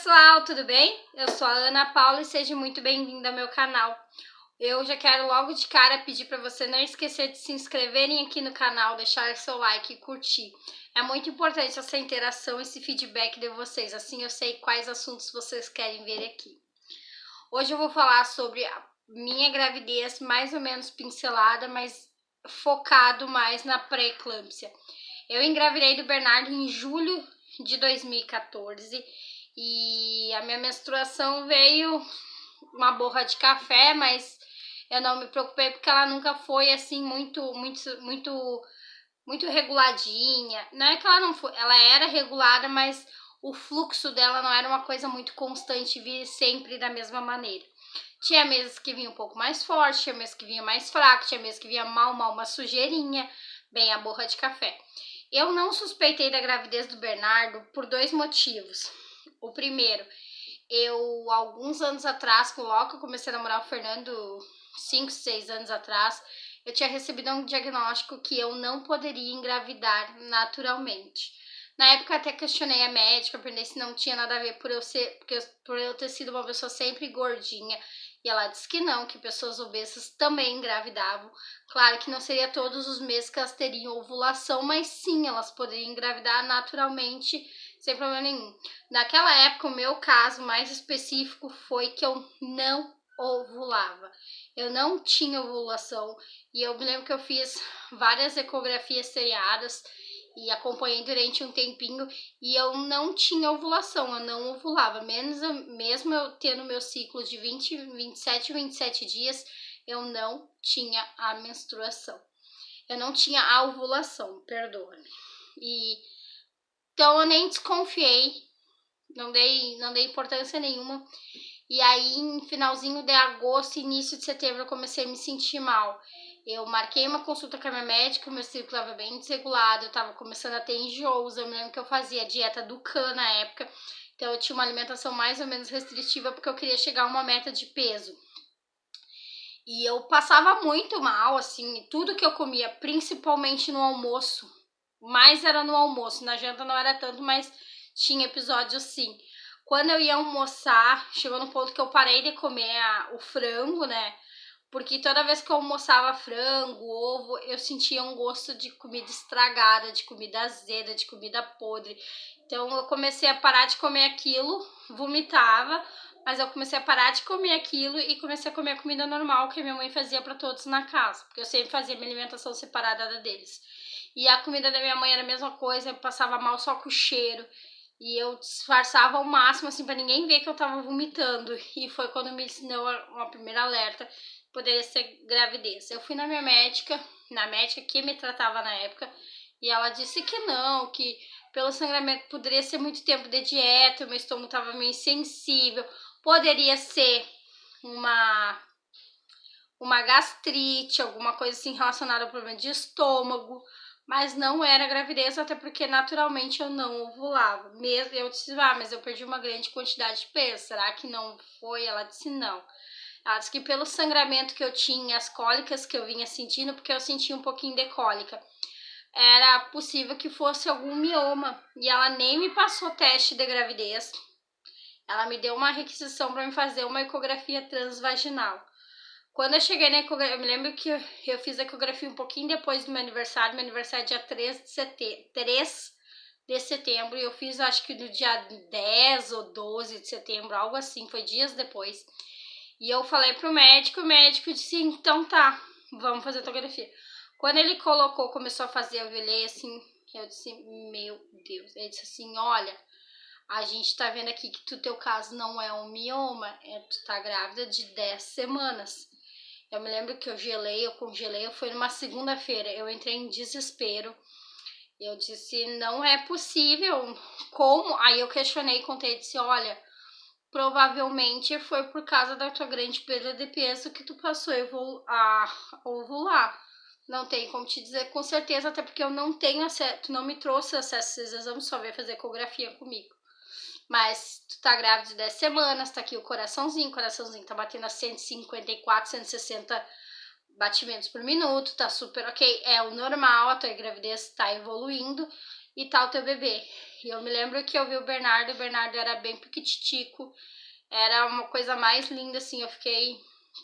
pessoal, tudo bem? Eu sou a Ana Paula e seja muito bem-vinda ao meu canal. Eu já quero logo de cara pedir para você não esquecer de se inscreverem aqui no canal, deixar seu like e curtir. É muito importante essa interação, esse feedback de vocês, assim eu sei quais assuntos vocês querem ver aqui. Hoje eu vou falar sobre a minha gravidez, mais ou menos pincelada, mas focado mais na pré-eclâmpsia. Eu engravidei do Bernardo em julho de 2014 e a minha menstruação veio uma borra de café, mas eu não me preocupei porque ela nunca foi assim muito reguladinha. Não é que ela não foi, ela era regulada, mas o fluxo dela não era uma coisa muito constante, vir sempre da mesma maneira. Tinha meses que vinha um pouco mais forte, tinha meses que vinha mais fraco, tinha meses que vinha mal, uma sujeirinha, bem a borra de café. Eu não suspeitei da gravidez do Bernardo por dois motivos. O primeiro, eu alguns anos atrás, logo que eu comecei a namorar o Fernando, 5, 6 anos atrás, eu tinha recebido um diagnóstico que eu não poderia engravidar naturalmente. Na época até questionei a médica, perguntei se não tinha nada a ver por eu ter sido uma pessoa sempre gordinha. E ela disse que não, que pessoas obesas também engravidavam. Claro que não seria todos os meses que elas teriam ovulação, mas sim, elas poderiam engravidar naturalmente, sem problema nenhum. Naquela época, o meu caso mais específico foi que eu não ovulava. Eu não tinha ovulação e eu me lembro que eu fiz várias ecografias seriadas e acompanhei durante um tempinho e eu não tinha ovulação, eu não ovulava. Mesmo eu tendo meu ciclo de 27 dias, eu não tinha a menstruação. Eu não tinha a ovulação, perdoa-me. Então eu nem desconfiei, não dei importância nenhuma. E aí, em finalzinho de agosto, início de setembro, eu comecei a me sentir mal. Eu marquei uma consulta com a minha médica, meu ciclo estava bem desregulado, eu estava começando a ter enjoos. Eu me lembro que eu fazia dieta do CAN na época, então eu tinha uma alimentação mais ou menos restritiva porque eu queria chegar a uma meta de peso. E eu passava muito mal, assim, tudo que eu comia, principalmente no almoço, mais era no almoço, na janta não era tanto, mas tinha episódios sim. Quando eu ia almoçar, chegou no ponto que eu parei de comer o frango, né? Porque toda vez que eu almoçava frango, ovo, eu sentia um gosto de comida estragada, de comida azeda, de comida podre. Então eu comecei a parar de comer aquilo, vomitava, mas eu comecei a parar de comer aquilo e comecei a comer a comida normal que a minha mãe fazia para todos na casa, porque eu sempre fazia minha alimentação separada da deles. E a comida da minha mãe era a mesma coisa, eu passava mal só com o cheiro. E eu disfarçava ao máximo, assim, pra ninguém ver que eu tava vomitando. E foi quando me ensinou uma primeira alerta, poderia ser gravidez. Eu fui na minha médica, que me tratava na época, e ela disse que não, que pelo sangramento poderia ser muito tempo de dieta, meu estômago tava meio sensível, poderia ser uma gastrite, alguma coisa assim relacionada ao problema de estômago. Mas não era gravidez, até porque naturalmente eu não ovulava. Mesmo eu disse, mas eu perdi uma grande quantidade de peso, será que não foi? Ela disse não. Ela disse que pelo sangramento que eu tinha, as cólicas que eu vinha sentindo, porque eu sentia um pouquinho de cólica, era possível que fosse algum mioma. E ela nem me passou teste de gravidez. Ela me deu uma requisição para me fazer uma ecografia transvaginal. Quando eu cheguei na ecografia, eu me lembro que eu fiz a ecografia um pouquinho depois do meu aniversário é dia 3 de setembro, e eu fiz acho que no dia 10 ou 12 de setembro, algo assim, foi dias depois. E eu falei pro médico, o médico disse, então tá, vamos fazer a ecografia. Quando ele começou a fazer, eu olhei assim, eu disse, meu Deus. Ele disse assim, olha, a gente tá vendo aqui que teu caso não é um mioma, tu tá grávida de 10 semanas. Eu me lembro que eu congelei, foi numa segunda-feira, eu entrei em desespero. Eu disse, não é possível, como? Aí eu questionei, contei e disse, olha, provavelmente foi por causa da tua grande perda de peso que tu passou a ovular. Não tem como te dizer com certeza, até porque eu não tenho acesso, tu não me trouxe acesso a esses exames, só veio fazer ecografia comigo. Mas tu tá grávida de 10 semanas, tá aqui o coraçãozinho tá batendo a 154, 160 batimentos por minuto, tá super ok, é o normal, a tua gravidez tá evoluindo e tá o teu bebê. E eu me lembro que eu vi o Bernardo era bem piquititico, era uma coisa mais linda, assim, eu fiquei,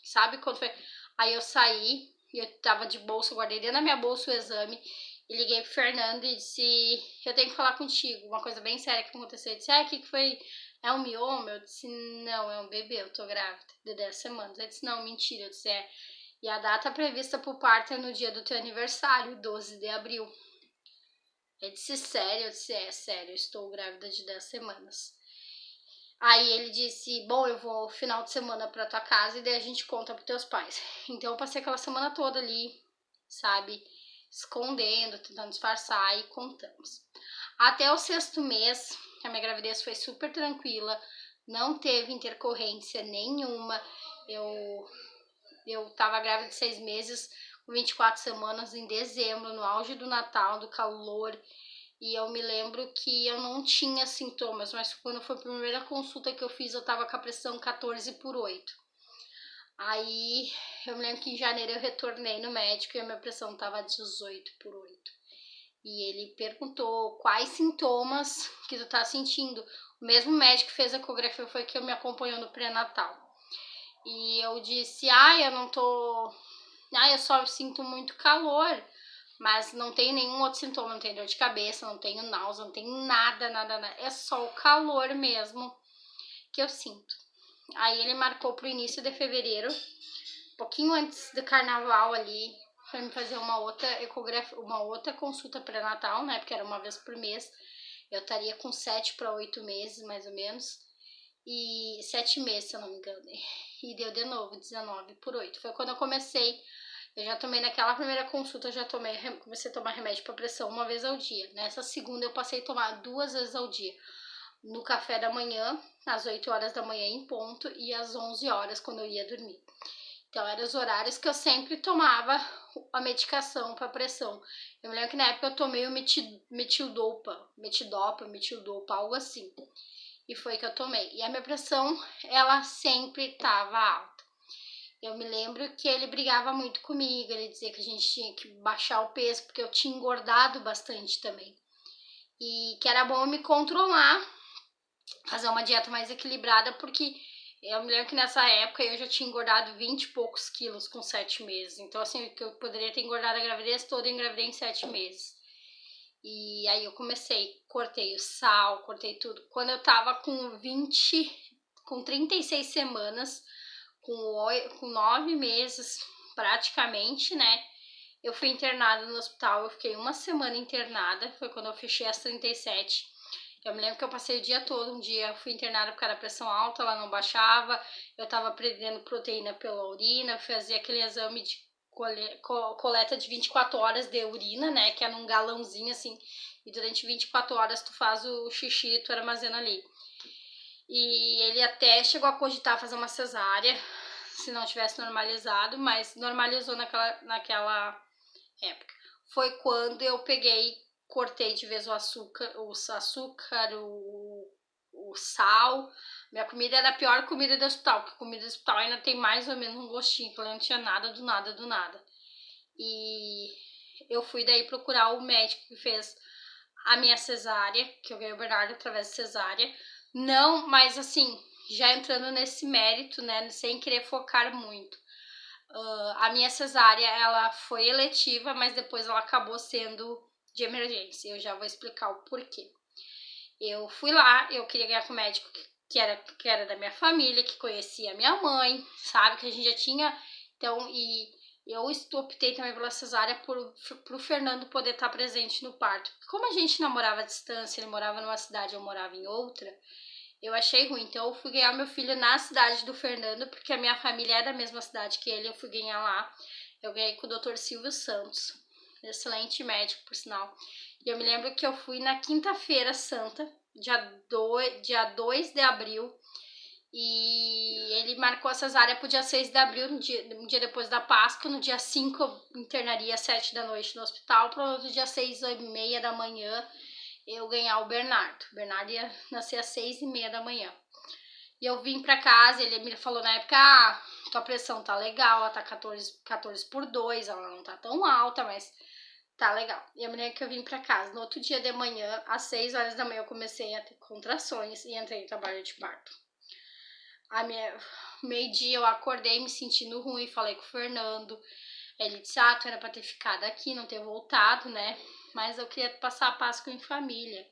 sabe quando foi? Aí eu saí, e eu tava de bolsa, eu guardei dentro da minha bolsa o exame, e liguei pro Fernando e disse, eu tenho que falar contigo, uma coisa bem séria que aconteceu. Ele disse, o que foi? É um mioma? Eu disse, não, é um bebê, eu tô grávida, de 10 semanas. Ele disse, não, mentira, eu disse, e a data prevista pro parto é no dia do teu aniversário, 12 de abril. Ele disse, sério? Eu disse, sério, eu estou grávida de 10 semanas. Aí ele disse, bom, eu vou final de semana pra tua casa e daí a gente conta pros teus pais. Então eu passei aquela semana toda ali, sabe, escondendo, tentando disfarçar e contamos. Até o 6º mês, a minha gravidez foi super tranquila, não teve intercorrência nenhuma. Eu tava grávida de 6 meses, com 24 semanas, em dezembro, no auge do Natal, do calor. E eu me lembro que eu não tinha sintomas, mas quando foi a primeira consulta que eu fiz, eu tava com a pressão 14/8. Aí eu me lembro que em janeiro eu retornei no médico e a minha pressão tava 18/8. E ele perguntou quais sintomas que tu tá sentindo. O mesmo médico que fez a ecografia foi que me acompanhou no pré-natal. E eu disse, eu não tô... eu só sinto muito calor, mas não tenho nenhum outro sintoma, não tenho dor de cabeça, não tenho náusea, não tenho nada, é só o calor mesmo que eu sinto. Aí ele marcou pro início de fevereiro, um pouquinho antes do carnaval ali, pra me fazer uma outra ecografia, uma outra consulta pré-natal, né, porque era uma vez por mês. Eu estaria com 7 para 8 meses, mais ou menos, e 7 meses, se eu não me engano, e deu de novo 19/8. Foi quando eu comecei. Eu já tomei naquela primeira consulta, comecei a tomar remédio para pressão uma vez ao dia. Nessa segunda eu passei a tomar 2 vezes ao dia. No café da manhã, às 8 horas da manhã em ponto, e às 11 horas quando eu ia dormir. Então eram os horários que eu sempre tomava a medicação para pressão. Eu me lembro que na época eu tomei o metidopa, algo assim. E foi que eu tomei. E a minha pressão, ela sempre estava alta. Eu me lembro que ele brigava muito comigo, ele dizia que a gente tinha que baixar o peso, porque eu tinha engordado bastante também. E que era bom eu me controlar, fazer uma dieta mais equilibrada, porque eu me lembro que nessa época eu já tinha engordado 20 e poucos quilos com 7 meses. Então, assim, que eu poderia ter engordado a gravidez toda, eu engravidei em 7 meses. E aí eu cortei o sal, cortei tudo. Quando eu tava com 36 semanas, com 9 meses praticamente, né? Eu fui internada no hospital, eu fiquei uma semana internada, foi quando eu fechei as 37. Eu me lembro que eu passei o dia todo, um dia eu fui internada porque era pressão alta, ela não baixava, eu tava perdendo proteína pela urina, eu fazia aquele exame de coleta de 24 horas de urina, né, que é num galãozinho assim, e durante 24 horas tu faz o xixi e tu armazena ali. E ele até chegou a cogitar fazer uma cesárea, se não tivesse normalizado, mas normalizou naquela época. Foi quando eu cortei de vez o açúcar, o sal. Minha comida era a pior comida do hospital, porque comida do hospital ainda tem mais ou menos um gostinho, porque não tinha nada do nada. E eu fui daí procurar o médico que fez a minha cesárea, que eu ganhei o Bernardo através de cesárea. Não, mas assim, já entrando nesse mérito, né, sem querer focar muito. A minha cesárea, ela foi eletiva, mas depois ela acabou sendo de emergência. Eu já vou explicar o porquê. Eu fui lá, eu queria ganhar com o médico que era da minha família, que conhecia a minha mãe, sabe, que a gente já tinha. Então, e eu optei também pela cesárea pro Fernando poder estar presente no parto. Como a gente namorava à distância, ele morava numa cidade, eu morava em outra, eu achei ruim. Então eu fui ganhar meu filho na cidade do Fernando, porque a minha família é da mesma cidade que ele, eu fui ganhar lá. Eu ganhei com o Dr. Silvio Santos, excelente médico, por sinal. E eu me lembro que eu fui na quinta-feira santa, dia 2 de abril, e ele marcou a cesárea pro dia 6 de abril, um dia depois da Páscoa. No dia 5 eu internaria às 7 da noite no hospital, para outro dia 6h30 da manhã eu ganhar o Bernardo. O Bernardo ia nascer às 6h30 da manhã. E eu vim pra casa, ele me falou na época, tua pressão tá legal, ela tá 14/2, ela não tá tão alta, mas Tá legal. E a mulher que eu vim pra casa. No outro dia de manhã, às 6 horas da manhã, eu comecei a ter contrações e entrei em trabalho de parto. Meio-dia eu acordei me sentindo ruim, falei com o Fernando. Ele disse, tu era pra ter ficado aqui, não ter voltado, né? Mas eu queria passar a Páscoa em família.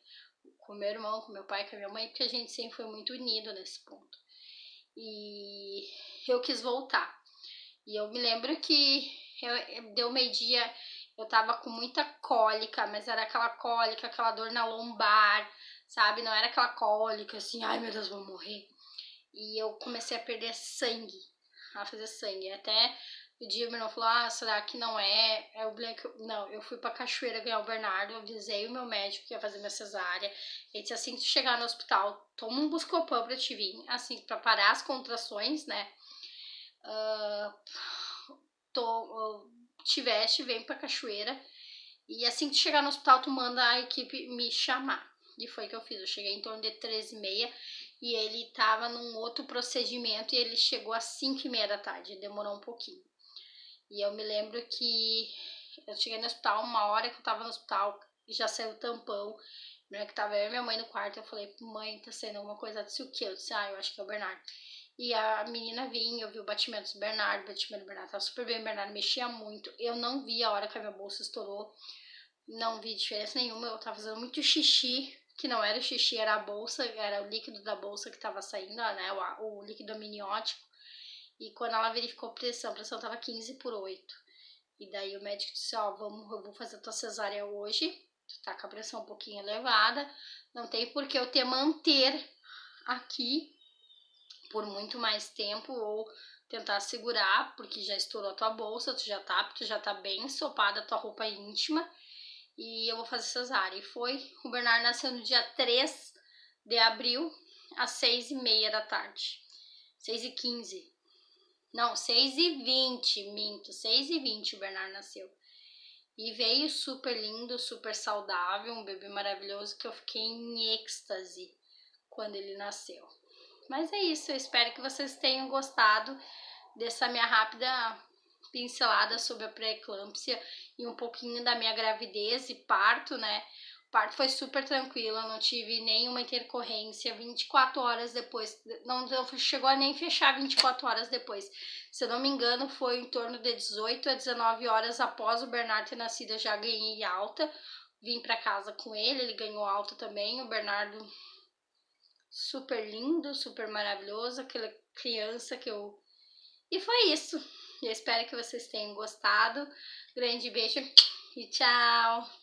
Com meu irmão, com meu pai, com a minha mãe, porque a gente sempre foi muito unido nesse ponto. E eu quis voltar. E eu me lembro que deu meio-dia, eu tava com muita cólica, mas era aquela cólica, aquela dor na lombar, sabe? Não era aquela cólica assim, ai meu Deus, vou morrer. E eu comecei a perder sangue, a fazer sangue. Até o dia meu irmão falou, será que não é? Não, eu fui pra Cachoeira ganhar o Bernardo, eu avisei o meu médico que ia fazer minha cesárea. Ele disse assim, que tu chegar no hospital, toma um Buscopan pra te vir, assim, pra parar as contrações, né? Tiveste, vem pra Cachoeira. E assim que tu chegar no hospital, tu manda a equipe me chamar. E foi o que eu fiz. Eu cheguei em torno de 13h30 e ele tava num outro procedimento e ele chegou às 5h30 da tarde. Demorou um pouquinho. E eu me lembro que eu cheguei no hospital, uma hora que eu tava no hospital, e já saiu o tampão. Que tava eu e minha mãe no quarto, eu falei, mãe, tá sendo alguma coisa, disse o quê? Eu disse, eu acho que é o Bernardo. E a menina vinha, eu vi o batimento do Bernardo, o batimento do Bernardo tava super bem, o Bernardo mexia muito. Eu não vi a hora que a minha bolsa estourou, não vi diferença nenhuma, eu tava fazendo muito xixi, que não era xixi, era a bolsa, era o líquido da bolsa que tava saindo, né, o líquido amniótico. E quando ela verificou a pressão tava 15/8. E daí o médico disse, eu vou fazer a tua cesárea hoje, tu tá com a pressão um pouquinho elevada, não tem por que eu te manter aqui por muito mais tempo ou tentar segurar, porque já estourou a tua bolsa, tu já tá bem ensopada a tua roupa íntima e eu vou fazer cesárea. E foi, o Bernardo nasceu no dia 3 de abril, às 6h30 da tarde. 6h15. Não, 6h20, minto. 6h20 o Bernardo nasceu. E veio super lindo, super saudável, um bebê maravilhoso que eu fiquei em êxtase quando ele nasceu. Mas é isso, eu espero que vocês tenham gostado dessa minha rápida pincelada sobre a pré-eclâmpsia e um pouquinho da minha gravidez e parto, né? O parto foi super tranquilo, eu não tive nenhuma intercorrência. 24 horas depois, não chegou a nem fechar 24 horas depois. Se eu não me engano, foi em torno de 18 a 19 horas após o Bernardo ter nascido, eu já ganhei alta. Vim para casa com ele ganhou alta também. O Bernardo super lindo, super maravilhoso, aquela criança que eu... E foi isso. Eu espero que vocês tenham gostado. Grande beijo e tchau!